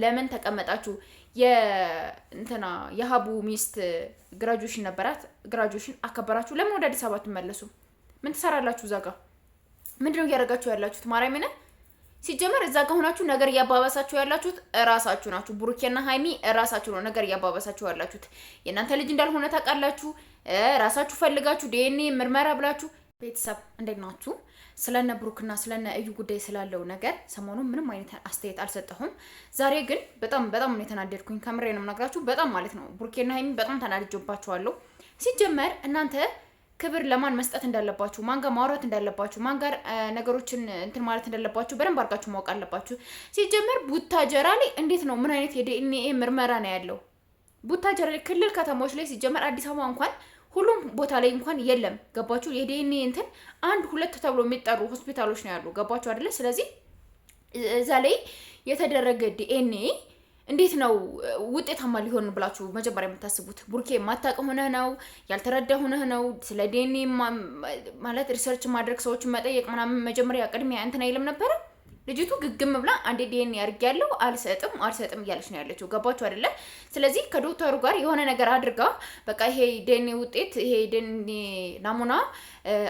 ለምን ተቀመጣችሁ? የእንትና የሀቡ ሚስት ግራጁዌሽን ነበራት። ግራጁዌሽን አከበራችሁ። ለምን ወደ አዲስ አበባ ትመለሱ? ምን ትሰራላችሁ እዛ ጋር? ምንድነው እያደረጋችሁ ያላችሁት? ማርያምን ሲጀመር እዛ ጋር ሆናችሁ ነገር እያባባሳችሁ ያላችሁት እራሳችሁ ናችሁ። ብሩኬና ሃይሚ እራሳችሁ ነው ነገር እያባባሳችሁ ያላችሁት። የእናንተ ልጅ እንዳልሆነ ታውቃላችሁ። ራሳችሁ ፈልጋችሁ ዲኤንኤ ምርመራ ብላችሁ። ቤተሰብ እንዴት ናችሁ? ስለነ ብሩክና ስለነ እዩ ጉዳይ ስላለው ነገር ሰሞኑን ምንም አይነት አስተያየት አልሰጠሁም። ዛሬ ግን በጣም ነው የተናደድኩኝ። ከምሬ ነው የምነግራችሁ። በጣም ማለት ነው ብሩኬና ሃይሚ በጣም ተናድጄባችኋለሁ። ሲጀመር እናንተ ክብር ለማን መስጠት እንዳለባችሁ፣ ማን ጋር ማውራት እንዳለባችሁ፣ ማን ጋር ነገሮችን እንትን ማለት እንዳለባችሁ በደንብ አድርጋችሁ ማወቅ አለባችሁ። ሲጀመር ቡታጀራ ላይ እንዴት ነው ምን አይነት የዲኤንኤ ምርመራ ነው ያለው? ቡታጀራ ላይ ክልል ከተሞች ላይ ሲጀመር አዲስ አበባ እንኳን ሁሉም ቦታ ላይ እንኳን የለም። ገባችሁ? የዲኤንኤ እንትን 1-2 ተብሎ የሚጠሩ ሆስፒታሎች ነው ያሉ። ገባችሁ አይደለ? ስለዚህ እዛ ላይ የተደረገ ዲኤንኤ እንዴት ነው ውጤታማ ሊሆን ብላችሁ መጀመሪያ የምታስቡት? ቡርኬ ማታውቅ ሆነህ ነው? ያልተረዳ ሆነህ ነው? ስለ ዲኤንኤ ማለት ሪሰርች ማድረግ ሰዎችን መጠየቅ ምናምን መጀመሪያ ቅድሚያ እንትን አይልም ነበረ? ልጅቱ ግግም ብላ አንዴ ዲኤንኤ አድርጌያለሁ አልሰጥም እያለች ነው ያለችው። ገባችሁ አይደለ? ስለዚህ ከዶክተሩ ጋር የሆነ ነገር አድርጋ በቃ ይሄ ዲኤንኤ ውጤት ይሄ ዲኤንኤ ናሙና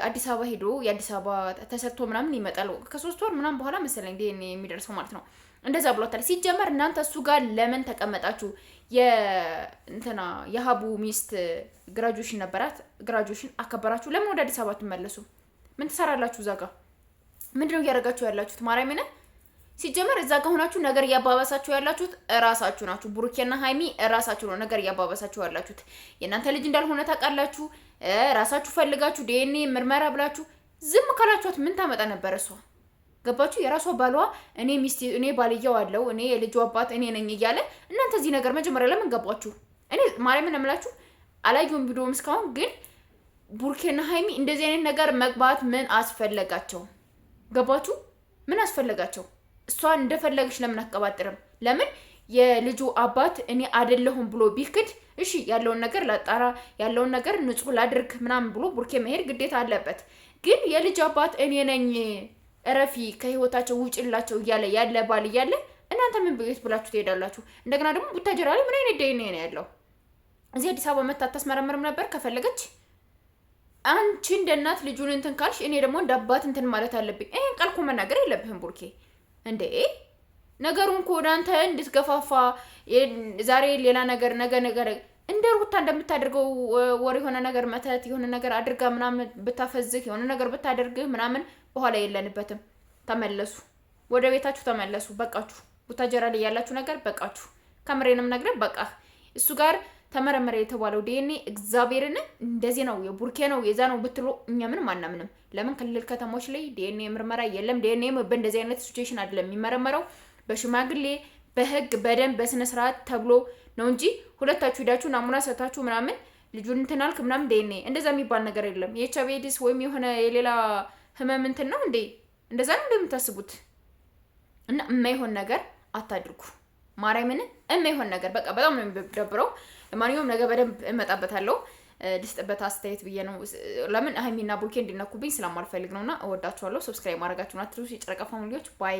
አዲስ አበባ ሄዶ የአዲስ አበባ ተሰጥቶ ምናምን ይመጣል። ከ3 ወር ምናምን በኋላ መሰለኝ ዲኤንኤ የሚደርሰው ማለት ነው። እንደዛ ብሏታል። ሲጀመር እናንተ እሱ ጋር ለምን ተቀመጣችሁ? የእንትና የሀቡ ሚስት ግራጁዌሽን ነበራት። ግራጁዌሽን አከበራችሁ። ለምን ወደ አዲስ አበባ ትመለሱ? ምን ትሰራላችሁ እዛ ጋር? ምንድነው እያደረጋችሁ ያላችሁት? ማርያምን ሲጀመር እዛ ጋር ሆናችሁ ነገር እያባባሳችሁ ያላችሁት እራሳችሁ ናችሁ። ብሩኬና ሃይሚ እራሳችሁ ነው ነገር እያባባሳችሁ ያላችሁት። የእናንተ ልጅ እንዳልሆነ ታውቃላችሁ። ራሳችሁ ፈልጋችሁ ዲኤንኤ ምርመራ ብላችሁ ዝም ካላችኋት ምን ታመጣ ነበር እሷ? ገባችሁ? የራሷ ባሏ እኔ ሚስት እኔ ባልየው አለው እኔ የልጁ አባት እኔ ነኝ እያለ እናንተ እዚህ ነገር መጀመሪያ ለምን ገባችሁ? እኔ ማርያምን እምላችሁ አላየሁም ቪዲዮም እስካሁን። ግን ብሩኬና ሃይሚ እንደዚህ አይነት ነገር መግባት ምን አስፈለጋቸው? ገባችሁ? ምን አስፈለጋቸው? እሷን እንደፈለገች ለምን አትቀባጥርም? ለምን የልጁ አባት እኔ አይደለሁም ብሎ ቢክድ እሺ ያለውን ነገር ላጣራ ያለውን ነገር ንጹህ ላድርግ ምናምን ብሎ ቡርኬ መሄድ ግዴታ አለበት። ግን የልጅ አባት እኔ ነኝ እረፊ ከህይወታቸው ውጭላቸው እያለ ያለ ባል እያለ እናንተ ምን ቤት ብላችሁ ትሄዳላችሁ? እንደገና ደግሞ ቡታጀራ ላይ ምን አይነት ዲኤንኤ ነው ያለው? እዚህ አዲስ አበባ መታ አታስመረምርም ነበር ከፈለገች? አንቺ እንደ እናት ልጁን እንትን ካልሽ እኔ ደግሞ እንደ አባት እንትን ማለት አለብኝ። ይሄን ቃል እኮ መናገር የለብህም ቡርኬ። እንዴ ነገሩን እኮ ወደ አንተ እንድትገፋፋ ዛሬ ሌላ ነገር ነገ ነገር እንደ ሩታ እንደምታደርገው ወር የሆነ ነገር መተት የሆነ ነገር አድርጋ ምናምን ብታፈዝህ የሆነ ነገር ብታደርግህ ምናምን በኋላ የለንበትም። ተመለሱ፣ ወደ ቤታችሁ ተመለሱ። በቃችሁ። ቡታጀራ ላይ ያላችሁ ነገር በቃችሁ። ከምሬንም ነግረን በቃ እሱ ጋር ተመረመረ የተባለው ዲኤንኤ እግዚአብሔርን እንደዚህ ነው የቡርኬ ነው የዛ ነው ብትሉ እኛ ምንም አናምንም። ለምን ክልል ከተሞች ላይ ዲኤንኤ ምርመራ የለም። ዲኤንኤ በእንደዚህ አይነት ሲቹዌሽን አይደለም የሚመረመረው፣ በሽማግሌ በህግ በደንብ በስነ ስርዓት ተብሎ ነው እንጂ ሁለታችሁ ሄዳችሁ ናሙና ሰታችሁ ምናምን ልጁን እንትን አልክ ምናምን ዲኤንኤ እንደዛ የሚባል ነገር የለም። የኤችአይቪ ኤድስ ወይም የሆነ የሌላ ህመም እንትን ነው እንዴ? እንደዛ ነው እንደምታስቡት። እና የማይሆን ነገር አታድርጉ። ማርያምን የማይሆን ነገር በቃ በጣም ነው የሚደብረው። ለማንኛውም ነገር በደንብ እመጣበታለሁ። ልስጥበት አስተያየት ብዬ ነው። ለምን ሃይሚና ቡርኬ እንዲነኩብኝ ስለማልፈልግ ነውና እወዳችኋለሁ። ሰብስክራይብ ማድረጋችሁን አትርሱ። የጨረቃ ፋሚሊዎች ባይ